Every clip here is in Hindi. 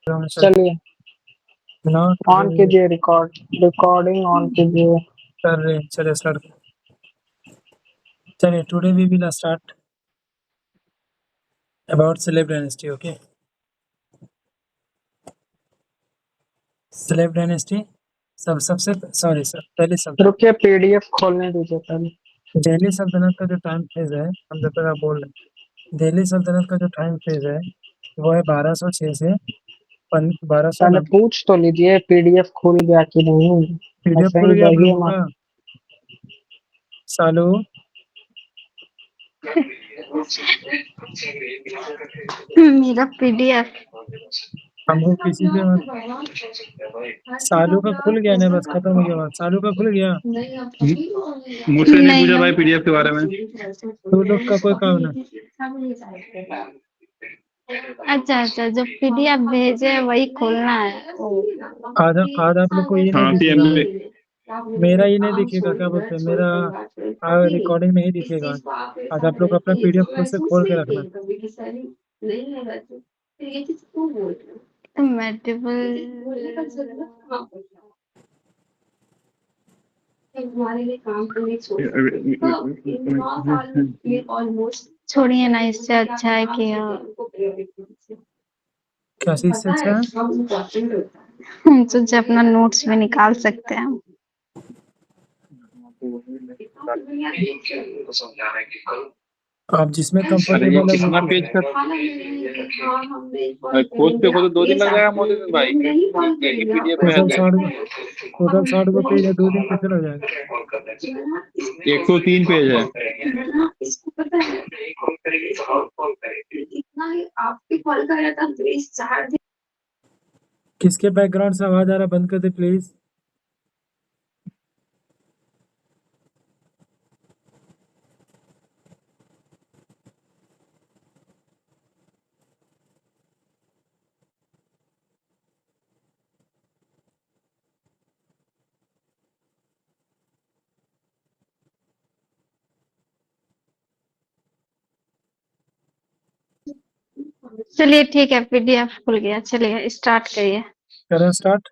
चलिए नॉट ऑन कीजिए, रिकॉर्डिंग ऑन कीजिए। कर रहे हैं। चलिए स्टार्ट। चलिए today we will start about slave dynasty. Okay, slave dynasty सबसे सॉरी सर, पहले सल्तनत। रुकिए, पीडीएफ खोलने दीजिए पहले। दिल्ली सल्तनत का जो टाइम फेज है, हम जब तक आप बोल रहे हैं, दिल्ली सल्तनत का जो टाइम फेज है वो है 1206 से पहले 1290। पूछ तो लीजिए पीडीएफ खुल गया कि नहीं। पीडीएफ ऐसे खुल ही गया आप रहिए लोगों मत। का? सालो मेरा पीडीएफ हमको किसी पे मत। सालों का खुल गया ना, बस खत्म हो गया बात। सालों का खुल गया, मुझसे नहीं पूछा भाई पीडीएफ के बारे में। तो लोग का कोई काम ना। अच्छा अच्छा, जो पीडीएफ भेजे वही खोलना है। आज आप लोग को ये नहीं हाँ दिखेगा, सीएमबी मेरा ये नहीं दिखेगा, क्या बोलते हैं, मेरा रिकॉर्डिंग नहीं दिखेगा। आज आप लोग अपना पीडीएफ खुद से खोल के रखना। छोड़िए ना, इससे अच्छा है कि क्या चीज से अच्छा है? हम सोचे अपना नोट्स में निकाल सकते हैं। आप जिसमें अरे ये कंफर्टेबल है वो कितना पेज कीजिए। का खोज पे खोज 2 दिन लग जाएगा मोदी में भाई। ये पीडीएफ में है टोटल तो 60 गो पेज है, 2 दिन कैसे लग जाएगा? 103 पेज है। किसके बैकग्राउंड से आवाज आ रहा है, बंद कर दे प्लीज। चलिए ठीक है, पीडीएफ खुल गया। चलिए स्टार्ट करिए। करें स्टार्ट।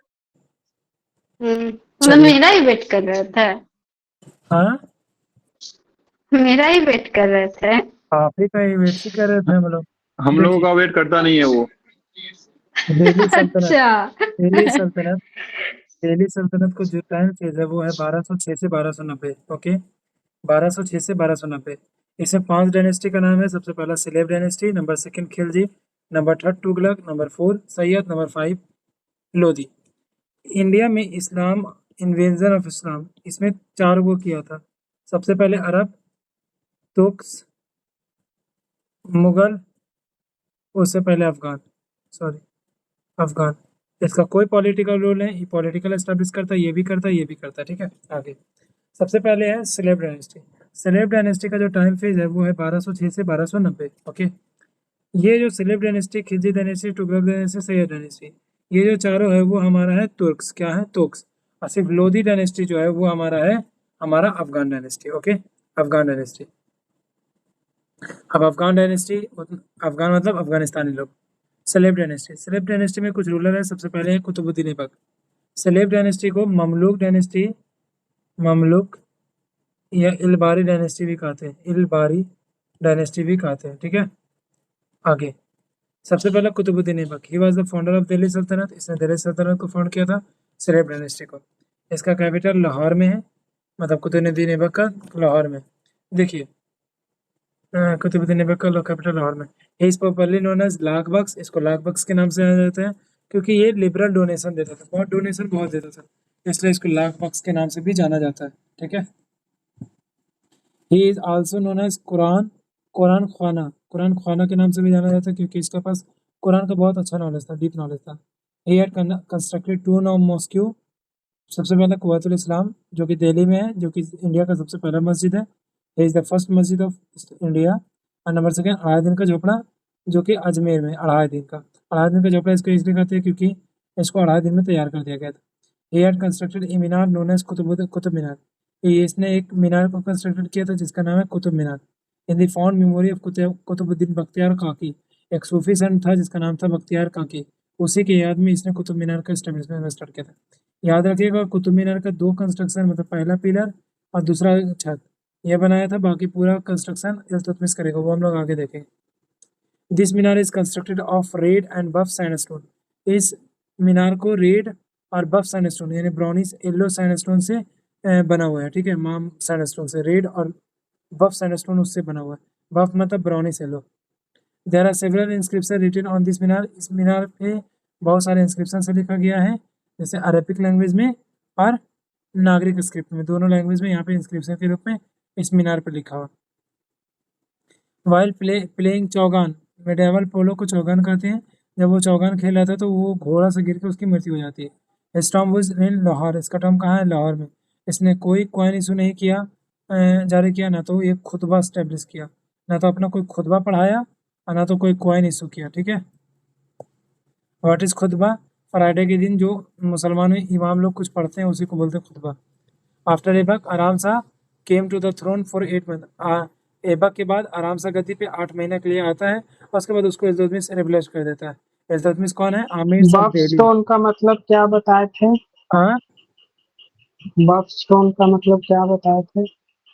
मतलब चलिए। मेरा ही वेट कर रहे थे? हाँ, मेरा ही वेट कर रहे थे? आप ही का ही वेट ही कर रहे थे हम लोग। हम लोगों देखिए, का वेट करता नहीं है वो। दिल्ली सल्तनत, अच्छा। दिल्ली सल्तनत, दिल्ली सल्तनत को जो टाइम फेज है वो है 1206 से 1290। ओके, 1206 से 1290। इसमें 5 डायनेस्टी का नाम है। सबसे पहला celeb dynasty, number second Khilji, number third Tughlaq, number 4 Syed, number 5 Lodhi. India में इस्लाम, इन्वेंजन ऑफ इस्लाम, इसमें 4 वो किया था। सबसे पहले अरब, तुर्क्स, मुगल, उससे पहले अफगान, सॉरी अफगान। इसका कोई पॉलिटिकल रोल है, ये पॉलिटिकल एस्टेब्लिश करता है, ये भी करता है, ये भी करता है। ठीक है, आगे सबसे पहले है स्लेव डायनेस्टी। स्लेव डायनेस्टी का जो टाइम फेज है वो है 1206 से 1290। ओके, ये जो slave dynasty, Khilji dynasty, Tughlaq dynasty, Syed dynasty, ये जो चारों है वो हमारा है तुर्क्स। क्या है? तुर्क्स। और सिर्फ लोधी डायनेस्टी जो है वो हमारा है, हमारा Afghan dynasty. Okay, Afghan dynasty. अब अफगान डायनेस्टी, अफगान मतलब अफगानिस्तानी लोग। स्लेव डायनेस्टी, स्लेव डायनेस्टी में कुछ रूलर है। सबसे पहले है कुतुबुद्दीन ऐबक। स्लेव डायनेस्टी को ममलूक डायनेस्टी, ममलूक या इलबारी डायनेस्टी भी कहते हैं, इलबारी डायनेस्टी भी कहते हैं। ठीक है, आगे सबसे पहला Qutbuddin Aibak, he was the founder of Delhi सल्तनत। इसने दिल्ली सल्तनत को फाउंड किया था, स्लेव डायनेस्टी को। इसका कैपिटल लाहौर में है, मतलब कुतुबुद्दीन ऐबक का लाहौर में। देखिए, कुतुबुद्दीन ऐबक का कैपिटल लाहौर में। He is popularly known as Lakh Bakhsh. इसको लाख बख्श के नाम से जाना जाता है क्योंकि ये लिबरल डोनेशन देता था, बहुत डोनेशन बहुत देता था, इसलिए इसको लाख बख्श के नाम से भी जाना जाता है। ठीक है, he is also known as Quran, Quran Khwana, Quran Khwana के नाम से भी जाना जाता है क्योंकि इसके पास कुरान का बहुत अच्छा नॉलेज था, डीप नॉलेज था। He had constructed 2 now mosque. सबसे पहला कुव्वतुल इस्लाम जो कि दिल्ली में है, जो कि इंडिया का सबसे पहला मस्जिद है। ही इज द फर्स्ट मस्जिद ऑफ इंडिया। और नंबर सेकंड अलाउद्दीन का झोपड़ा, जो कि अजमेर में, अलाउद्दीन का, अलाउद्दीन का झोपड़ा इसको इसलिए कहते हैं क्योंकि इसको अलाउद्दीन में तैयार कर दिया गया था। He had constructed a minar known as Qutub Minar. इसने एक मीनार को कंस्ट्रक्टेड किया था जिसका नाम है Qutub Minar. In the found memory of Qutbuddin Bakhtiyar Kaki. एक सूफी संत था जिसका नाम था बख्तियार काकी, उसी की याद में इसने कुतुब मीनार का एस्टेब्लिशमेंट स्टार्ट किया था। याद रखिएगा कुतुब मीनार का 2 कंस्ट्रक्शन, मतलब पहला पिलर और दूसरा छत, यह बनाया था। बाकी पूरा कंस्ट्रक्शन इल्तुतमिश करेगा, वो हम लोग आगे देखेंगे। This minar is constructed of red and buff sandstone. इस मीनार को रेड और बफ सैंडस्टोन यानी ब्राउनिश येलो सैंडस्टोन से बना हुआ है, ठीक है। माम सैंडस्टोन से, रेड और बफ सैंडस्टोन उससे बना हुआ है। बफ मतलब brownish yellow. There are several inscription written on this minar. इस मीनार पे बहुत सारे इंस्क्रिप्शन से लिखा गया है, जैसे अरबिक लैंग्वेज में और नागरिक स्क्रिप्ट में, दोनों लैंग्वेज में यहाँ पे इंस्क्रिप्शन के रूप में इस मीनार पर लिखा हुआ। वाइल प्लेइंग चौगान, मेडेवल पोलो को चौगान कहते हैं। जब वो चौगान खेल रहा था तो वो घोड़ा से गिर के उसकी मृत्यु हो जाती है। स्टॉम वाज इन लाहौर, इसका टर्म कहाँ है? लाहौर में। इसने कोई कॉइन इशू नहीं किया, जारी किया, ना तो एक खुतबा स्टैब्लिश किया, ना तो अपना कोई खुतबा पढ़ाया और ना तो कोई कॉइन इशू किया, ठीक है। What is Khutba? फ्राइडे के दिन जो मुसलमान में इमाम लोग कुछ पढ़ते हैं उसी को बोलते हैं खुतबा। After Aibak Aram Shah came to the throne for 8 month. Aibak के बाद आराम सा गद्दी पे 8 महीने के लिए आता है और उसके बाद उसको इल्तुतमिश रिप्लेस कर देता है। इल्तुतमिश कौन है? आमिर सब बफ दिल्ली। स्टोन का मतलब क्या बताए थे? हाँ, बफ स्टोन का मतलब क्या बताए थे?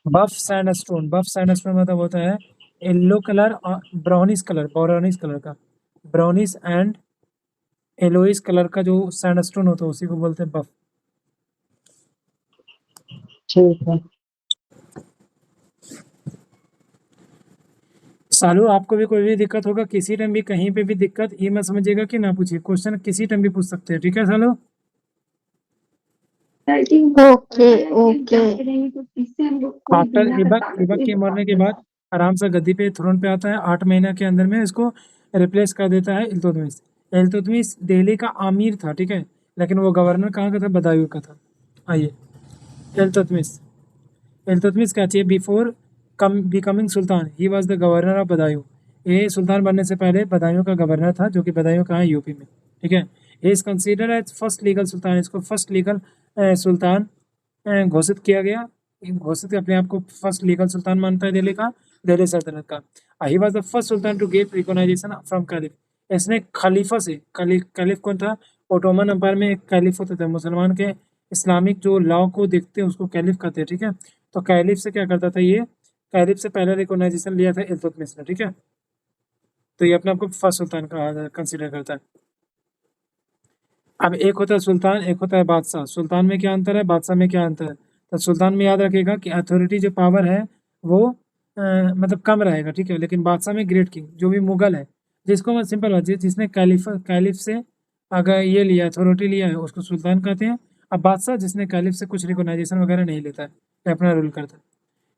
बफ सैंडस्टोन। बफ सैंडस्टोन मतलब होता है येलो कलर और ब्राउनिश कलर का, ब्राउनिश एंड येलोइश कलर का जो सैंडस्टोन होता है उसी को बोलते हैं बफ। ठीक है। सालू आपको भी कोई भी दिक्कत होगा किसी टाइम भी कहीं पे भी दिक्कत, ये मत समझिएगा कि ना पूछिए, क्वेश्चन किसी टाइम भी पूछ सकते हैं, ठीक है सालू। Okay okay. आफ्टर इबक के मरने के बाद आराम से गद्दी पे थ्रोन पे आता है। 8 महीने के अंदर में इसको रिप्लेस कर देता है इल्तुतमिश। इल्तुतमिश दिल्ली का आमिर था, ठीक है, लेकिन वो गवर्नर कहाँ का था? बदायूं का था। आइए, इल्तुतमिश इल्तुतमिश क्या चाहिए? Before becoming sultan he was the governor of Badaun. ये सुल्तान बनने से पहले बदायूं का गवर्नर था, जो कि बदायूं कहाँ है? यूपी में, ठीक है। ये is considered as first legal sultan. इसको फर्स्ट लीगल सुल्तान घोषित किया गया। घोषित अपने आप को फर्स्ट लीगल सुल्तान मानता है दिल्ली का, दिल्ली सल्तनत का। He was the first sultan to get recognization from caliph. इसने खलीफा से, कैलिफ कौन था? ओटोमन एम्पायर में एक कैलिफ होता था, मुसलमान के इस्लामिक जो लॉ को देखते हैं उसको कैलिफ कहते हैं, ठीक है। तो कैलिफ से क्या करता था ये? कैलिफ से पहले रिकॉग्नाइजेशन लिया था इल्तुतमिश ने, ठीक है। तो ये अपने आप को फर्स्ट सुल्तान का कंसिडर करता है। अब एक होता है सुल्तान, एक होता है बादशाह। सुल्तान में क्या अंतर है, बादशाह में क्या अंतर है? तो सुल्तान में याद रखिएगा कि अथॉरिटी जो पावर है वो मतलब कम रहेगा, ठीक है। लेकिन बादशाह में ग्रेट किंग जो भी मुगल है, जिसको मैं सिंपल बात, जिसने कैलिफ से अगर ये लिया, अथॉरिटी लिया है, उसको सुल्तान कहते हैं। अब बादशाह जिसने कैलिफ से कुछ रिकॉग्नाइजेशन वगैरह नहीं लेता है, ये अपना रूल करता है।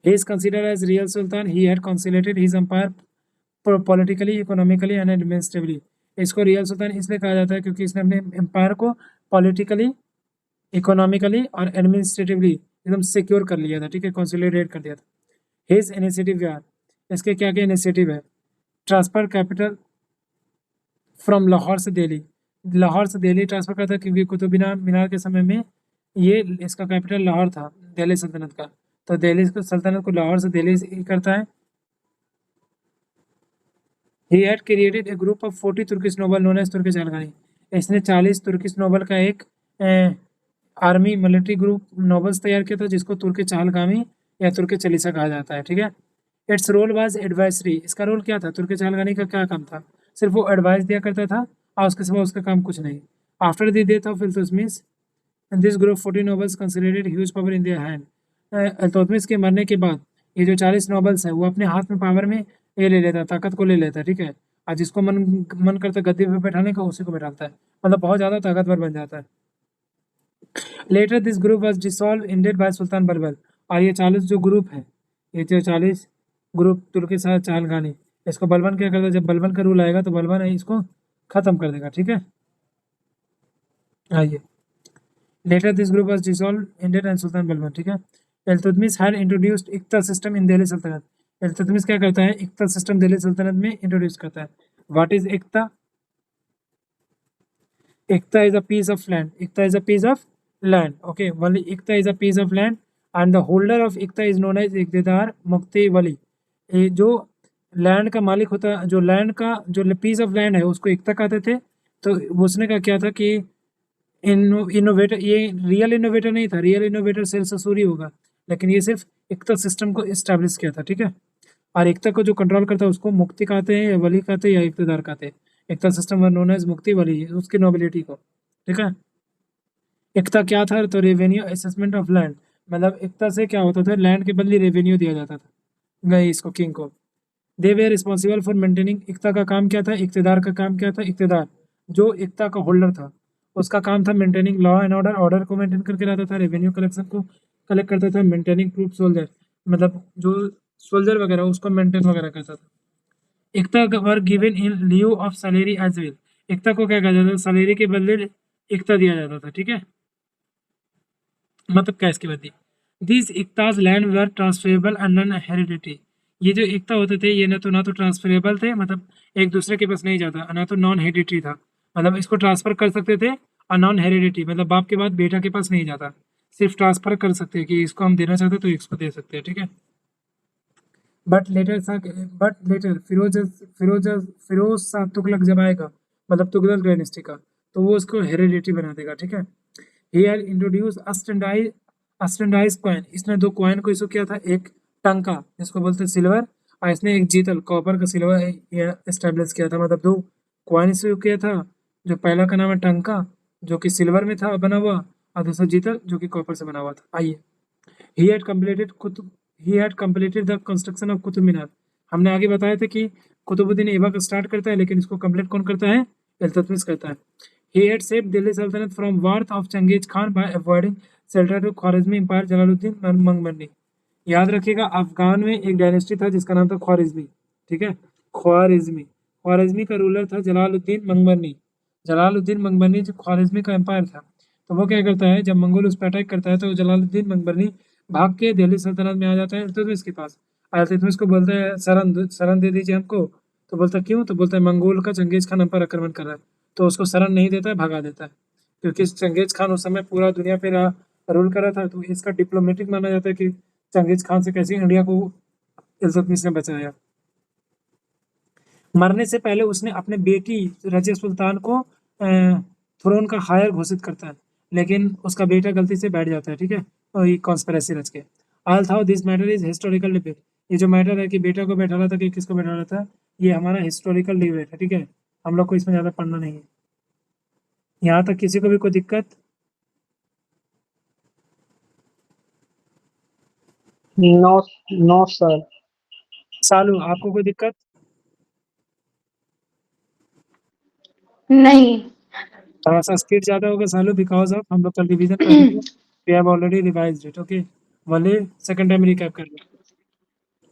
He is considered as real sultan. He had consolidated his empire politically, economically and administratively. इसको रियल सुल्तान इसलिए कहा जाता है क्योंकि इसने अपने एम्पायर को पॉलिटिकली, इकोनॉमिकली और एडमिनिस्ट्रेटिवली एकदम सिक्योर कर लिया था, ठीक है, कंसोलिडेट कर दिया था। हिज इनिशिएटिव यार, इसके क्या क्या इनिशिएटिव है? ट्रांसफर कैपिटल फ्रॉम लाहौर से दिल्ली। लाहौर से दिल्ली ट्रांसफर करता है क्योंकि कुतुब मीनार के समय में ये इसका कैपिटल लाहौर था, दिल्ली सल्तनत का। तो दिल्ली सल्तनत को लाहौर से दिल्ली से करता है। He had created a group of 40 Turkish noble known as Turkish अलगानी। इसने 40 तुर्किश नोबल का एक आर्मी मिलिट्री ग्रुप नोबल्स तैयार किया था, जिसको तुर्की चहलगामी या तुर्की चलीसा कहा जाता है, ठीक है। Its role was advisory. इसका रोल क्या था? तुर्की चहलगानी का क्या काम था? सिर्फ वो एडवाइस दिया करता था और उसके सिवा उसका काम कुछ नहीं। After the death of Iltutmish this group 40 nobles considerated huge power in their hand. Iltutmish के मरने के बाद ये जो 40 नोबल्स है वो अपने हाथ में पावर में ये ले लेता, ताकत को ले लेता, ठीक है। और जिसको मन करता गद्दी पे बैठाने का उसी को बैठाता है, मतलब बहुत ज़्यादा ताकतवर बन जाता है। Later this group was dissolve ended by sultan Balban. और ये 40 जो ग्रुप है, ये जो 40 ग्रुप तुर्की चहलगानी, इसको बलबन क्या करता है? जब बलबन का रूल आएगा तो बलबन इसको खत्म कर देगा, ठीक है। आइए, later this group was dissolve ended and sultan Balban, ठीक है। Iltutmish had introduced iqta system in Delhi Sultanate. Iltutmish क्या करता है? इक्ता सिस्टम दिल्ली सल्तनत में इंट्रोड्यूस करता है। What is iqta? Iqta is a piece of land. Iqta is a piece of land, okay. Only iqta is a piece of land and the holder of iqta is known as iqtedar muqti wali. ये जो लैंड का मालिक होता है, जो लैंड का जो पीस ऑफ लैंड है उसको इक्ता कहते थे, तो उसने का क्या था कि इनोवेटर, ये रियल इनोवेटर नहीं था, रियल इनोवेटर सेल ससूरी होगा, लेकिन ये सिर्फ एकता सिस्टम को इस्टेब्लिश किया था, ठीक है। और एकता को जो कंट्रोल करता है उसको मुक्ति कहते हैं, या वली कहते हैं, या इक्तदार कहते हैं। एकता सिस्टम वर नोन एज मुक्ति, वली उसकी नोबिलिटी को, ठीक है। एकता क्या था, तो रेवेन्यू असेसमेंट ऑफ लैंड, मतलब एकता से क्या होता था, लैंड के बदले रेवेन्यू दिया जाता था गई इसको, किंग को। दे वे रिस्पॉन्सिबल फॉर मेंटेनिंग, एकता का काम क्या था, इक्तदार का काम क्या था, इक्तदार जो एकता का होल्डर था उसका काम था maintaining law and order, order को मेंटेन करके रहता था, रेवेन्यू कलेक्शन को कलेक्ट करता था, मेंटेनिंग ट्रूप सोल्जर, मतलब जो सोल्जर वगैरह उसको मेंटेन वगैरह करता था। Iqta were given in lieu of salary as well, iqta को क्या कहा जाता था, सैलरी के बदले एकता दिया जाता था, ठीक है। मतलब क्या इसके बदले, this Ekta's land were transferable and non heredity, ये जो एकता होते थे ये ना तो ट्रांसफरेबल थे, मतलब एक दूसरे के पास नहीं जाता, ना तो नॉन हेरिडिटरी था, मतलब इसको ट्रांसफर कर सकते थे, और नॉन हेरिडिटरी मतलब बाप के बाद बेटा के पास नहीं जाता, सिर्फ ट्रांसफर कर सकते हैं कि इसको हम देना चाहते हैं तो इसको दे सकते हैं, ठीक है। बट लेटर फिरोज शाह तुगलक जब आएगा, मतलब तुगलक डायनेस्टी का, तो वो उसको हेरिडिटरी बना देगा, ठीक है। ही हैड इंट्रोड्यूस अस्टेंडाइज कॉइन, इसने दो कॉइन को इशू किया था, एक टंका जिसको बोलते हैं सिल्वर, और इसने एक जीतल कॉपर का सिल्वर एस्टेब्लिश किया था, मतलब दो कॉइन इशू किया था, जो पहला का नाम है टंका जो कि सिल्वर में था बना हुआ, और दूसरा जीतल जो कि कॉपर से बना हुआ था। आइए, he had completed the construction of Qutub Minar, हमने आगे बताया था कि कुतुबुद्दीन ऐबक स्टार्ट करता है, लेकिन इसको कंप्लीट कौन करता है, इल्तुतमिश करता है। He had saved Delhi Sultanate from wrath of Genghis Khan by avoiding shelter to Khwarezmi Empire Jalaluddin मंगमरनी। याद रखिएगा अफगान में एक डायनेस्टी था जिसका नाम था ख्वारिज्मी, ठीक है। ख्वारिज्मी का रूलर था जलालुद्दीन मंगमरनी। जलालुद्दीन मंगमरनी जो ख्वारिज्मी का एम्पायर था, तो वो क्या करता है, जब मंगोल उस पर अटैक करता है तो जलालुद्दीन मंगमरनी भाग के दिल्ली सल्तनत में आ जाता है इल्तुतमिश के पास। इल्तुतमिश को बोलता है शरण दे दीजिए हमको, तो बोलता क्यों, तो बोलता है मंगोल का चंगेज खान हम पर आक्रमण कर रहा है, तो उसको शरण नहीं देता है, भगा देता है, क्योंकि चंगेज खान उस समय पूरा दुनिया पे रूल कर रहा था, तो इसका डिप्लोमेटिक माना जाता है कि चंगेज खान से कैसे इंडिया को इल्तुतमिश ने बचाया। मरने से पहले उसने अपने बेटी रजिया सुल्तान को थ्रोन का हायर घोषित करता है, लेकिन उसका बेटा गलती से बैठ जाता है, ठीक है, और ये कॉन्स्पिरेसी रच के। Although this matter is historical debate, ये जो मैटर है कि बेटा को बैठा रहा था कि किसको बैठा रहा था, ये हमारा हिस्टोरिकल डिबेट है, ठीक है, हम लोग को इसमें ज़्यादा पढ़ना नहीं है। यहाँ तक किसी को भी कोई दिक्कत? No no sir. सालू आपको कोई दिक्कत? नहीं। थोड़ा सा स्पीड ज़्यादा होगा सालू, बिकॉज ऑफ हम लोग कल रिवीजन करेंगे, we have already revised it, okay, वाले सेकंड टाइम रिकैप कर लें।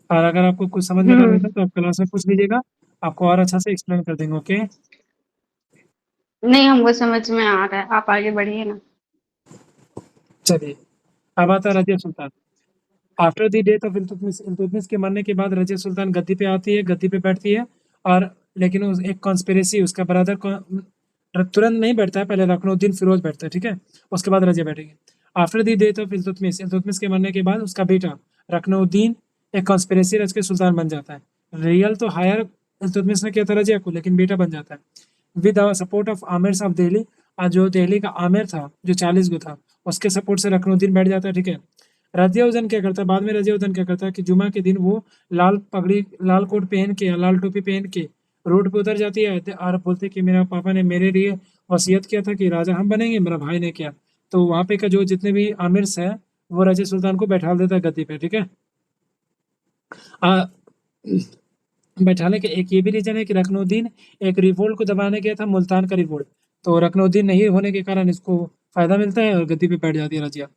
और अगर आपको कुछ समझ में ना आता तो आप क्लास में पूछ लीजिएगा, आपको और अच्छा से एक्सप्लेन कर देंगे, ओके। नहीं, हमको समझ में आ रहा है, आप आगे बढ़िए ना। चलिए, अब आता है Razia Sultan. After the death of Iltutmish के मरने के बाद रजिया सुल्तान गद्दी पे आती है, गद्दी पे बैठती है, और लेकिन उस एक कॉन्स्पिरेसी, उसका ब्रदर तुरंत नहीं बैठता है, पहले रकनुद्दीन फिरोज बैठता है, ठीक है, उसके बाद रजिया बैठेगी। After the death of Iltutmish के मरने के बाद उसका बेटा रकनुद्दीन एक कॉन्स्पिरेसी रच के सुल्तान बन जाता है। रियल तो हायर इल्तुतमिश ने किया था रजिया को, लेकिन बेटा बन जाता है with support of Aamir of Delhi, और जो दिल्ली का आमिर था जो 40 गो था, उसके सपोर्ट से रकनुद्दीन बैठ जाता है, ठीक है। रजिया उद्दीन क्या करता है, बाद में रजिया उद्दीन क्या करता है कि जुमा के दिन वो लाल पगड़ी, लाल कोट पहन के, लाल टोपी पहन के रोड पे उतर जाती है, और बोलते कि मेरा पापा ने मेरे लिए वसीयत किया था कि राजा हम बनेंगे, मेरा भाई ने किया। तो वहाँ पे का जो जितने भी आमिर्स है वो रजिया सुल्तान को बैठा देता है गद्दी पे, ठीक है। बैठाने के एक ये भी रीजन है कि रकनुद्दीन एक रिवोल्ट को दबाने गया था, मुल्तान का रिवोल्ट, तो रकनुद्दीन नहीं होने के कारण इसको फायदा मिलता है और गद्दी पे बैठ जाती है Razia.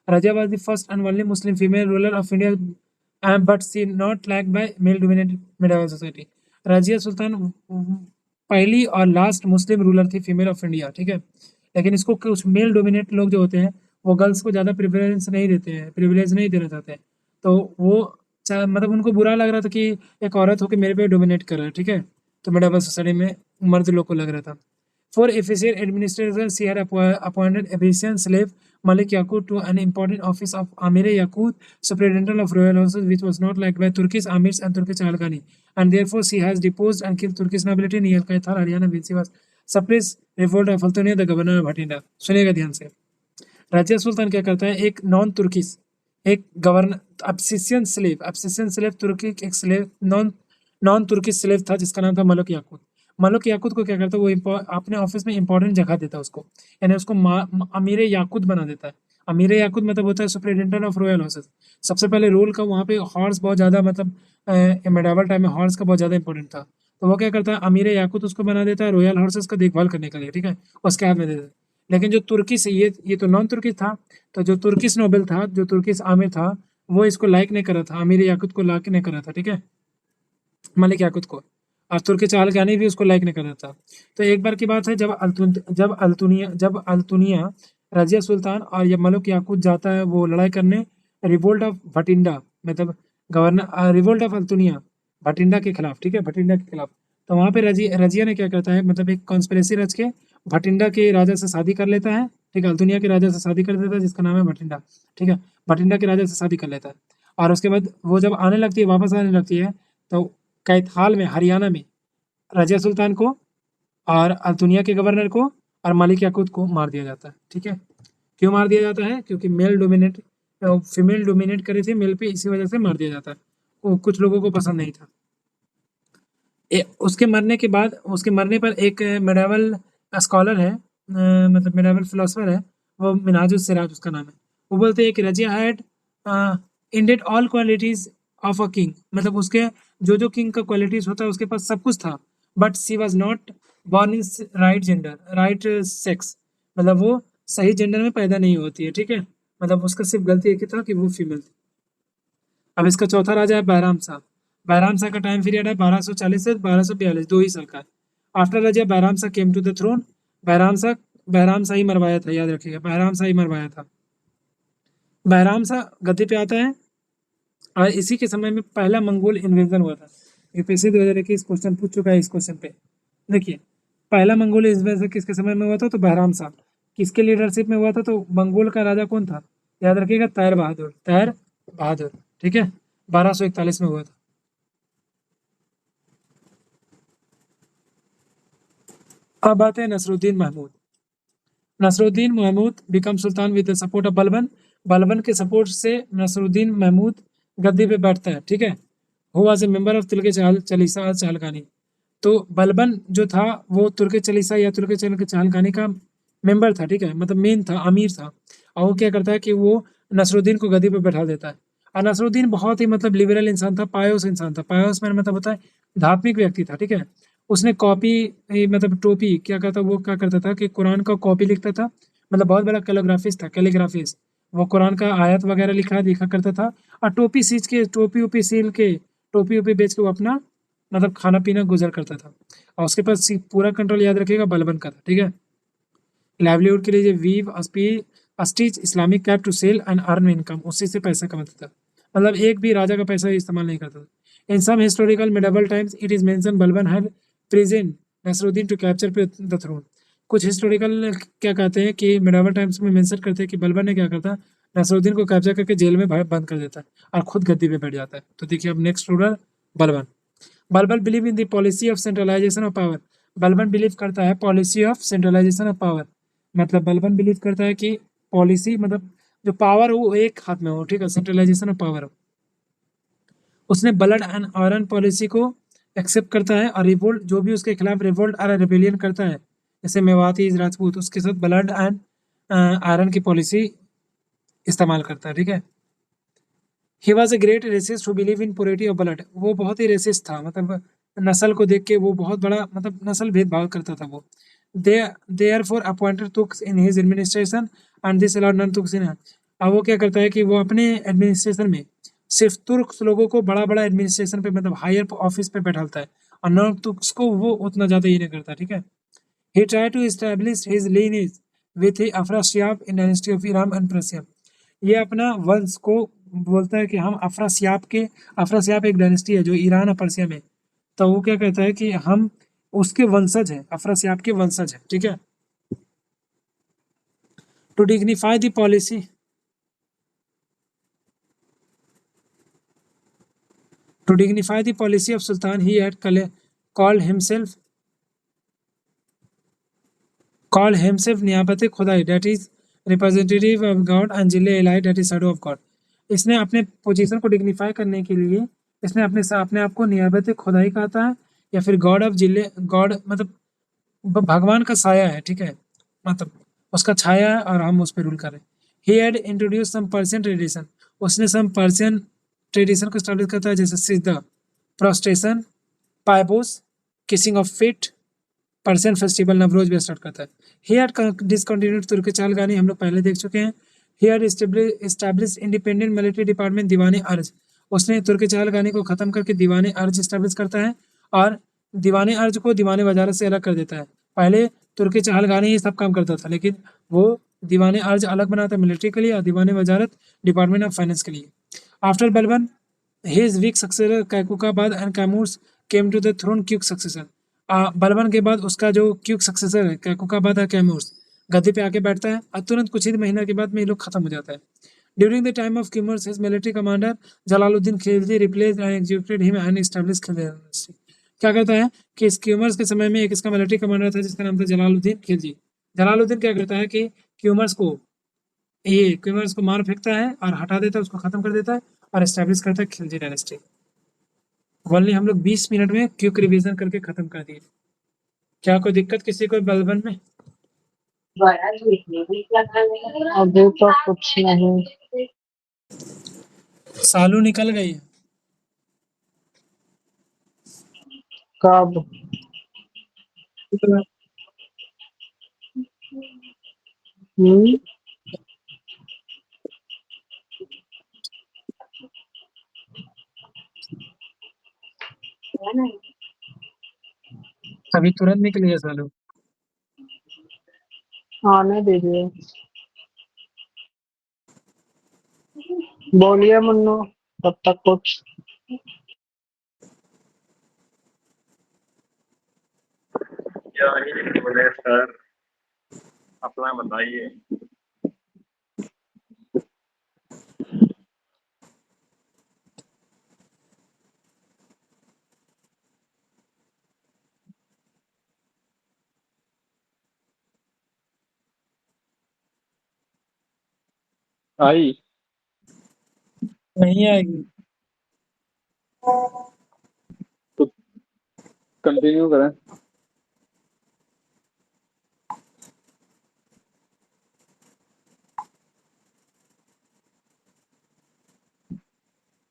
Razia was the first and only Muslim female ruler of India, but she not liked by male-dominated medieval society. Razia Sultan पहली और लास्ट मुस्लिम रूलर थी फीमेल ऑफ इंडिया, ठीक है, लेकिन इसको कुछ मेल डोमिनेट लोग जो होते हैं वो गर्ल्स को ज़्यादा प्रिफरेंस नहीं देते हैं, प्रिविलेज नहीं देना चाहते हैं, तो वो मतलब उनको बुरा लग रहा था कि एक औरत होकर मेरे पे डोमिनेट कर रहा है, ठीक है, तो मेडिवल सोसाइटी में मर्द लोग को लग रहा था। For efficient administration, she had appointed Abyssinian slave Malik Yaqut to an important office of Amir Yaqut, superintendent of royal houses, which was not liked by Turkish Amirs and Turkish Algani, and therefore she has deposed and killed Turkish nobility near Kaithal, Haryana, when she was suppress revolt of Altunia the governor of Bathinda. सुनिएगा ध्यान से। रजिया सुल्तान क्या करता है, एक नॉन तुर्किश, एक गवर्नर अब्सिसियन स्लेव तुर्की एक स्लेव नॉन तुर्किश स्लेव था जिसका नाम था मलक याकूत। मलक याकूत को क्या करता है, वो अपने ऑफिस में इंपॉर्टेंट जगह देता है उसको, यानी उसको अमीर याकूत बना देता है। अमीर याकूत मतलब होता है सुपरिटेंडेंट ऑफ रॉयल हॉर्सेस। सबसे पहले रोल का वहाँ पे हॉर्स बहुत ज़्यादा मतलब मेडावल टाइम में हॉर्स का बहुत ज़्यादा इंपॉर्टेंट था, तो वो क्या करता है, अमीर याकूत उसको बना देता है रॉयल हॉर्सेस का देखभाल करने के लिए, ठीक है, उसके हाथ में दे देता है। लेकिन जो तुर्की से ये तो नॉन तुर्की था, तो जो तुर्किश नोबल था, जो तुर्किश आमिर था, वो इसको लाइक नहीं कर रहा था, अमीर याकूत को लाइक नहीं कर रहा था, ठीक है, मलिक याकूत को, और तुर्की चाहलकानी भी उसको लाइक नहीं कर रहा था। तो एक बार की बात है, जब अल्तुनिया रजिया सुल्तान और ये मलिक याकूत जाता है वो लड़ाई करने रिवोल्ट ऑफ भटिंडा, मतलब governor revolt of Altunia Bathinda के खिलाफ, ठीक है, भटिंडा के खिलाफ। तो वहाँ पे रजिया ने क्या करता है, मतलब एक कॉन्स्पिरेसी रच के भटिंडा के राजा से शादी कर लेता है, ठीक है, अल्तुनिया के राजा से शादी कर देता है जिसका नाम है भटिंडा, ठीक है, भटिंडा के राजा से शादी कर लेता है। और उसके बाद वो जब आने लगती है, वापस आने लगती है, तो कैथाल में हरियाणा में रजिया सुल्तान को और अल्तुनिया के गवर्नर को और मलिक याकूत को मार दिया जाता है, ठीक है। क्यों मार दिया जाता है, क्योंकि फीमेल डोमिनेट करे थे मेल पे, इसी वजह से मार दिया जाता है, वो कुछ लोगों को पसंद नहीं था। उसके मरने पर एक मेडावल स्कॉलर है, मतलब मेडावल फिलोसफर है, वो मिनाजुस सिराज उसका नाम है, वो बोलते हैं कि Razia had ended all qualities of a king, मतलब उसके जो किंग का क्वालिटीज होता है उसके पास सब कुछ था, but she was not born in right sex, मतलब वो सही जेंडर में पैदा नहीं होती है, ठीक है, मतलब उसका सिर्फ गलती एक ही था कि वो फीमेल थी। अब इसका चौथा राजा है बैराम शाह। बैराम शाह का टाइम पीरियड है 1240 से 1242, 2 ही साल का है। After Raja Bairam Shah came to the throne, Bairam Shah ही मरवाया था, याद रखिएगा, बैराम शाह ही मरवाया था। बैराम शाह गद्दी पे आता है और इसी के समय में पहला मंगोल इन्वेजन हुआ था। यूपीएससी 2021 क्वेश्चन पूछ चुका है इस क्वेश्चन पे। देखिए, पहला मंगोल इन्वेजन किसके समय में हुआ था, तो बैराम शाह। किसके लीडरशिप में हुआ था, तो मंगोल का राजा कौन था, याद रखिएगा, तैर बहादुर, ठीक है, 1241 में हुआ था। अब आते हैं Nasiruddin Mahmud. Nasiruddin Mahmud become sultan with the support of Balban के सपोर्ट से नसरुद्दीन महमूद गद्दी पे बैठता है, ठीक है। Who was a member of Turki Chalisa Chahalgani. तो बलबन जो था वो तुर्की चलीसा या तुर्की चाहलकानी का मेंबर था, ठीक है, मतलब मेन था, अमीर था, और वो क्या करता है कि वो नसरुद्दीन को गद्दी पे बैठा देता है। और नसरुद्दीन बहुत ही मतलब लिबरल इंसान था, पायोस इंसान था, पायोस में मतलब होता है धार्मिक व्यक्ति था, ठीक है। उसने मतलब टोपी क्या करता, वो क्या करता था कि कुरान का कॉपी लिखता था, मतलब बहुत बड़ा कैलीग्राफिस्ट, वो कुरान का आयत वगैरह लिखा करता था, और टोपी उपी सील के, टोपी उपी बेच के वो अपना मतलब खाना पीना गुजर करता था। और उसके पास पूरा कंट्रोल, याद रखिएगा, बलबन का था, ठीक है। लाइवलीहुड के लिए weave stitch Islamic cap to sell and earn income, उसी से पैसा कमाता था, मतलब एक भी राजा का पैसा इस्तेमाल नहीं करता था। In some historical medieval times it is mention Balban had present Nasruddin to capture the throne. कुछ हिस्टोरिकल क्या कहते हैं कि मेडावल टाइम्स में मेंशन करते हैं कि बलबन ने क्या करता, नसरुद्दीन को कैप्चर करके जेल में बंद कर देता है और खुद गद्दी पे बैठ जाता है। तो देखिए अब next ruler Balban. Balban believe in the policy of centralisation of power. Balban believe करता है policy of centralisation of power, मतलब बलबन बिलीव करता है कि पॉलिसी मतलब जो पावर हो वो एक हाथ में हो, ठीक है, सेंट्रलाइजेशन ऑफ पावर हो। उसने ब्लड एंड आयरन पॉलिसी को एक्सेप्ट करता है, और रिवोल्ट जो भी उसके खिलाफ रिवोल्ट और रेबेलियन करता है, जैसे मेवाती राजपूत, उसके साथ ब्लड एंड आयरन की पॉलिसी इस्तेमाल करता है, ठीक है। He was a great racist who believe in purity of blood. वो बहुत ही रेसिस्ट था, मतलब नस्ल को देख के वो बहुत बड़ा मतलब नस्ल भेदभाव करता था वो। Therefore appointed Tux in his administration and this allowed non-Tux in। अब वो क्या करता है कि वो अपने एडमिनिस्ट्रेशन में सिर्फ तुर्क्स लोगों को बड़ा बड़ा एडमिनिस्ट्रेशन पे मतलब हायर ऑफिस पे बैठाता है, और नॉन तुर्क्स को वो उतना ज़्यादा ये नहीं करता, ठीक है। He tried to establish his lineage with the Afrasiab in dynasty of Iran and Persia। ये अपना वंश को बोलता है कि हम अफरासियाब एक डायनेस्टी है जो ईरान और पर्सिया में, तो वो क्या कहता है कि हम उसके वंशज हैं, अफरासियाब के वंशज हैं, ठीक है। To dignify the policy of sultan he had called himself called himself niyabat khudai, that is representative of God, and zille ilahi, that is shadow of God. इसने अपने पोजीशन को डिग्निफाई करने के लिए इसने अपने आप को नियाबत खुदाई कहता है, या फिर गॉड ऑफ जिले, गॉड मतलब भगवान का साया है, ठीक है, मतलब उसका छाया है और हम उस पर रूल कर रहे हैं. He had introduced some Persian tradition. उसने some Persian tradition को स्टैब्लिश करता है, जैसे सिजदा, prostration, पाइबोस, kissing of feet, Persian festival Nowruz भी स्टार्ट करता है. He had discontinued तुर्की चाल गानी, हम लोग पहले देख चुके हैं. He had established independent military department, दीवाने अर्ज. उसने तुर्की चाल गानी को खत्म करके दीवाने अर्ज स्टैब्लिश करता है और दीवाने अर्ज को दीवाने वजारत से अलग कर देता है. पहले तुर्की चाल गानी ही सब काम करता था, लेकिन वो दीवाने अर्ज अलग बनाता है मिलिट्री के लिए और दीवाने वजारत डिपार्टमेंट ऑफ फाइनेंस के लिए. After Balban his weak successor Kaikukabad and Kamurs came to the throne. Quick successor, Balban के बाद उसका जो क्यूक सक्सेसर है कैकुकाबाद और कैमूर्स गद्दी पे आके बैठता है और तुरंत कुछ ही महीने के बाद में ये लोग खत्म हो जाता है. During the time of Kayumars his military commander Jalaluddin Khilji replaced and executed him and established Khilji dynasty. क्या करता है कि इस क्यूमर्स के समय में एक इसका मिलिट्री कमांडर था जिसका नाम था जलालुद्दीन खिलजी. जलालुद्दीन क्या करता है कि क्यूमर्स को मार फेंकता है और हटा देता है, उसको खत्म कर देता है और एस्टैब्लिश करता है खिलजी डायनेस्टी. ओनली हम लोग 20 मिनट में क्विक रिवीजन करके खत्म कर दिए. क्या कोई दिक्कत किसी को बलबन में? अभी तो कुछ नहीं. सालू निकल गई है. कब? हम्म. अभी तुरंत निकली है सालू. आने दीजिए. बोलिए मुन्नू, तब तक कुछ. क्या ही बोले सर, अपना बताइए. आई नहीं आएगी. तो कंटिन्यू करें.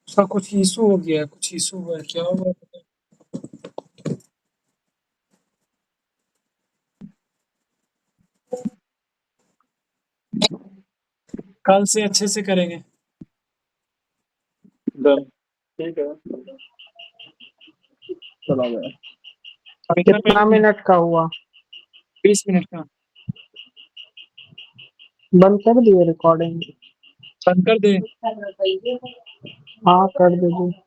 उसका कुछ इशू हो गया है, कुछ इशू हुआ है, क्या हुआ? कल से अच्छे से करेंगे. डन, ठीक है, चला गया. अब इतना कितना पहले मिनट का हुआ? 20 मिनट का. बंद कर दिए रिकॉर्डिंग? बंद कर दे. हाँ कर दीजिए.